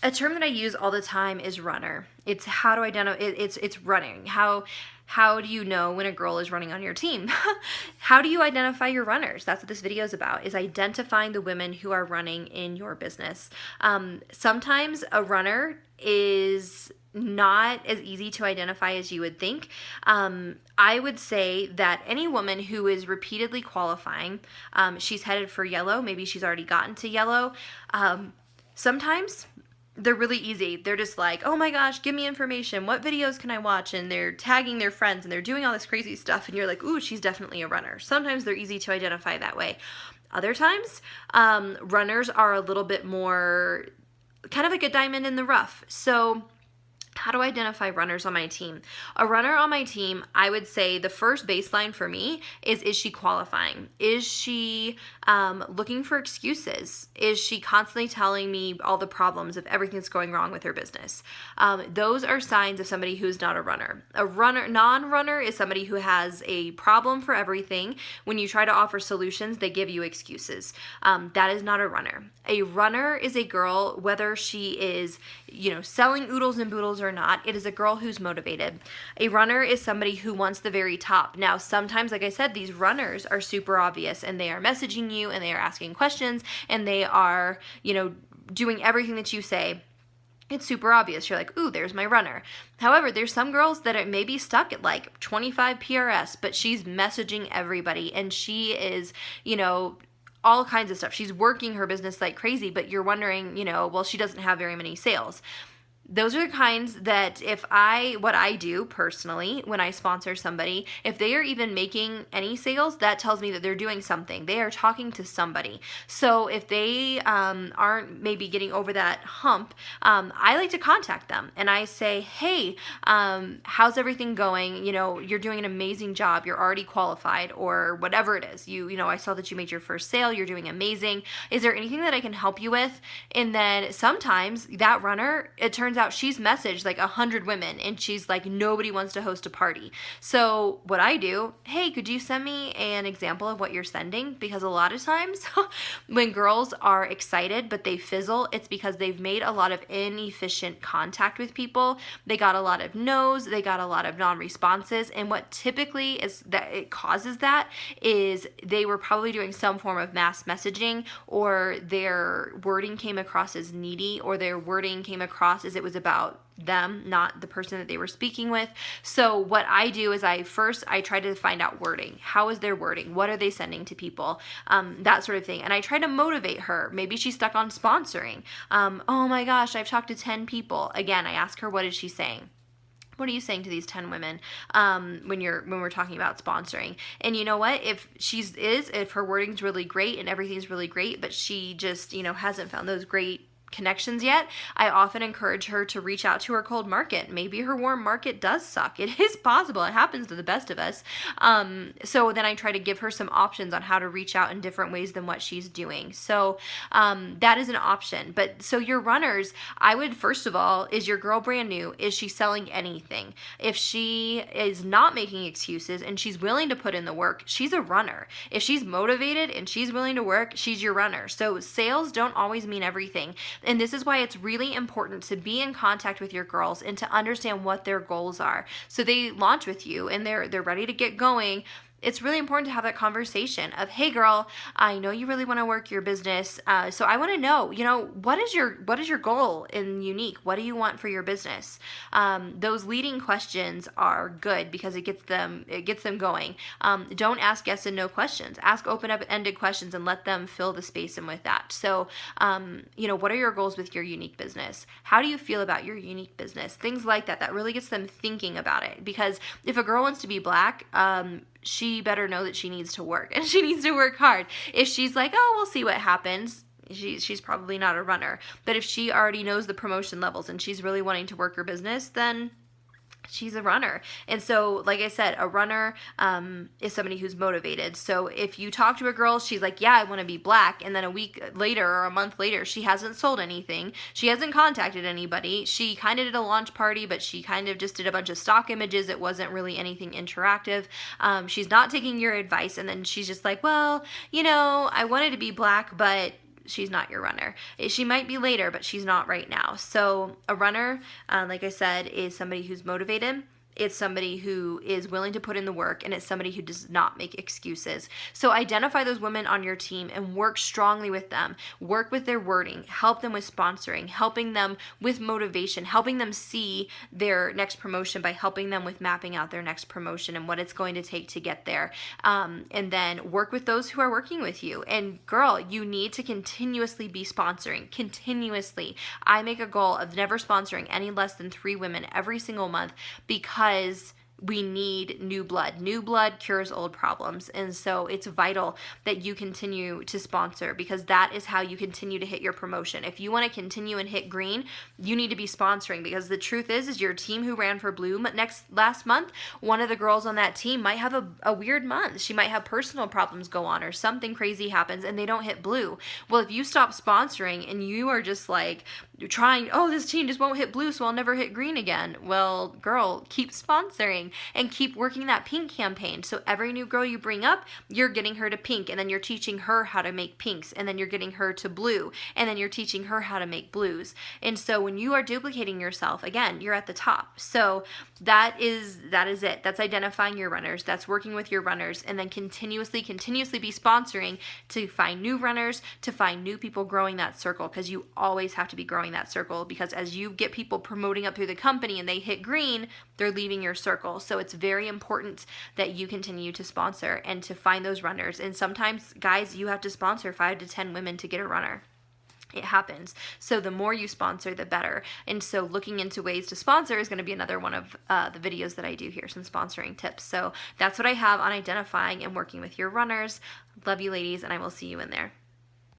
A term that I use all the time is runner. It's how to identify. It's running. How do you know when a girl is running on your team? How do you identify your runners? That's what this video is about, is identifying the women who are running in your business. Sometimes a runner is not as easy to identify as you would think. I would say that any woman who is repeatedly qualifying, she's headed for yellow, maybe she's already gotten to yellow. Sometimes they're really easy. They're just like, oh my gosh, give me information. What videos can I watch? And they're tagging their friends and they're doing all this crazy stuff. And you're like, ooh, she's definitely a runner. Sometimes they're easy to identify that way. Other times, runners are a little bit more kind of like a diamond in the rough. So how do I identify runners on my team? A runner on my team, I would say the first baseline for me is she qualifying? Is she looking for excuses? Is she constantly telling me all the problems of everything that's going wrong with her business? Those are signs of somebody who's not a runner. A runner, non-runner is somebody who has a problem for everything. When you try to offer solutions, they give you excuses. That is not a runner. A runner is a girl, whether she is, selling oodles and boodles or not, it is a girl who's motivated. A runner is somebody who wants the very top. Now, sometimes, like I said, these runners are super obvious and they are messaging you and they are asking questions and they are, doing everything that you say. It's super obvious. You're like, ooh, there's my runner. However, there's some girls that are maybe stuck at like 25 PRS, but she's messaging everybody and she is, all kinds of stuff. She's working her business like crazy, but you're wondering, well, she doesn't have very many sales. Those are the kinds that what I do personally when I sponsor somebody, if they are even making any sales, that tells me that they're doing something. They are talking to somebody. So if they aren't maybe getting over that hump, I like to contact them and I say, hey, how's everything going? You're doing an amazing job. You're already qualified or whatever it is. I saw that you made your first sale. You're doing amazing. Is there anything that I can help you with? And then sometimes that runner, it turns out she's messaged like 100 women and she's like, nobody wants to host a party. So what I do, hey, could you send me an example of what you're sending? Because a lot of times when girls are excited but they fizzle, it's because they've made a lot of inefficient contact with people. They got a lot of no's, they got a lot of non-responses, and what typically is that it causes that is they were probably doing some form of mass messaging, or their wording came across as needy, or their wording came across as it was about them, not the person that they were speaking with. So what I do is I try to find out wording. How is their wording? What are they sending to people? That sort of thing. And I try to motivate her. Maybe she's stuck on sponsoring. Oh my gosh, I've talked to 10 people. Again, I ask her, what is she saying? What are you saying to these 10 women when we're talking about sponsoring? And you know what? If her wording's really great and everything's really great, but she just, hasn't found those great connections yet, I often encourage her to reach out to her cold market. Maybe her warm market does suck. It is possible. It happens to the best of us. So then I try to give her some options on how to reach out in different ways than what she's doing. So that is an option. But so your runners, I would, first of all, is your girl brand new? Is she selling anything? If she is not making excuses and she's willing to put in the work, she's a runner. If she's motivated and she's willing to work, she's your runner. So sales don't always mean everything. And this is why it's really important to be in contact with your girls and to understand what their goals are. So they launch with you and they're ready to get going. It's really important to have that conversation of, hey girl, I know you really want to work your business. So I want to know, what is your goal in Younique? What do you want for your business? Those leading questions are good because it gets them going. Don't ask yes and no questions. Ask open-ended questions and let them fill the space in with that. So, what are your goals with your Younique business? How do you feel about your Younique business? Things like that. That really gets them thinking about it. Because if a girl wants to be black, she better know that she needs to work and she needs to work hard. If she's like, oh, we'll see what happens, she's probably not a runner. But if she already knows the promotion levels and she's really wanting to work her business, then she's a runner. And so, like I said, a runner is somebody who's motivated. So if you talk to a girl, she's like, yeah, I want to be black. And then a week later or a month later, she hasn't sold anything. She hasn't contacted anybody. She kind of did a launch party, but she kind of just did a bunch of stock images. It wasn't really anything interactive. She's not taking your advice. And then she's just like, well, I wanted to be black, but she's not your runner. She might be later, but she's not right now. So a runner, like I said, is somebody who's motivated. It's somebody who is willing to put in the work, and it's somebody who does not make excuses. So identify those women on your team and work strongly with them. Work with their wording, help them with sponsoring, helping them with motivation, helping them see their next promotion by helping them with mapping out their next promotion and what it's going to take to get there. And then work with those who are working with you. And girl, you need to continuously be sponsoring, continuously. I make a goal of never sponsoring any less than 3 women every single month, because we need new blood. New blood cures old problems. And so it's vital that you continue to sponsor, because that is how you continue to hit your promotion. If you want to continue and hit green, you need to be sponsoring, because the truth is your team who ran for blue last month, one of the girls on that team might have a weird month. She might have personal problems go on, or something crazy happens and they don't hit blue. Well, if you stop sponsoring and you are just like trying, oh, this team just won't hit blue, so I'll never hit green again. Well, girl, keep sponsoring and keep working that pink campaign. So every new girl you bring up, you're getting her to pink, and then you're teaching her how to make pinks, and then you're getting her to blue, and then you're teaching her how to make blues. And so when you are duplicating yourself, again, you're at the top. So that is it. That's identifying your runners. That's working with your runners, and then continuously be sponsoring to find new runners, to find new people growing that circle, because you always have to be growing that circle, because as you get people promoting up through the company and they hit green, they're leaving your circle. So it's very important that you continue to sponsor and to find those runners. And sometimes, guys, you have to sponsor 5 to 10 women to get a runner. It happens. So the more you sponsor, the better. And so looking into ways to sponsor is going to be another one of the videos that I do here, some sponsoring tips. So that's what I have on identifying and working with your runners. Love you, ladies, and I will see you in there.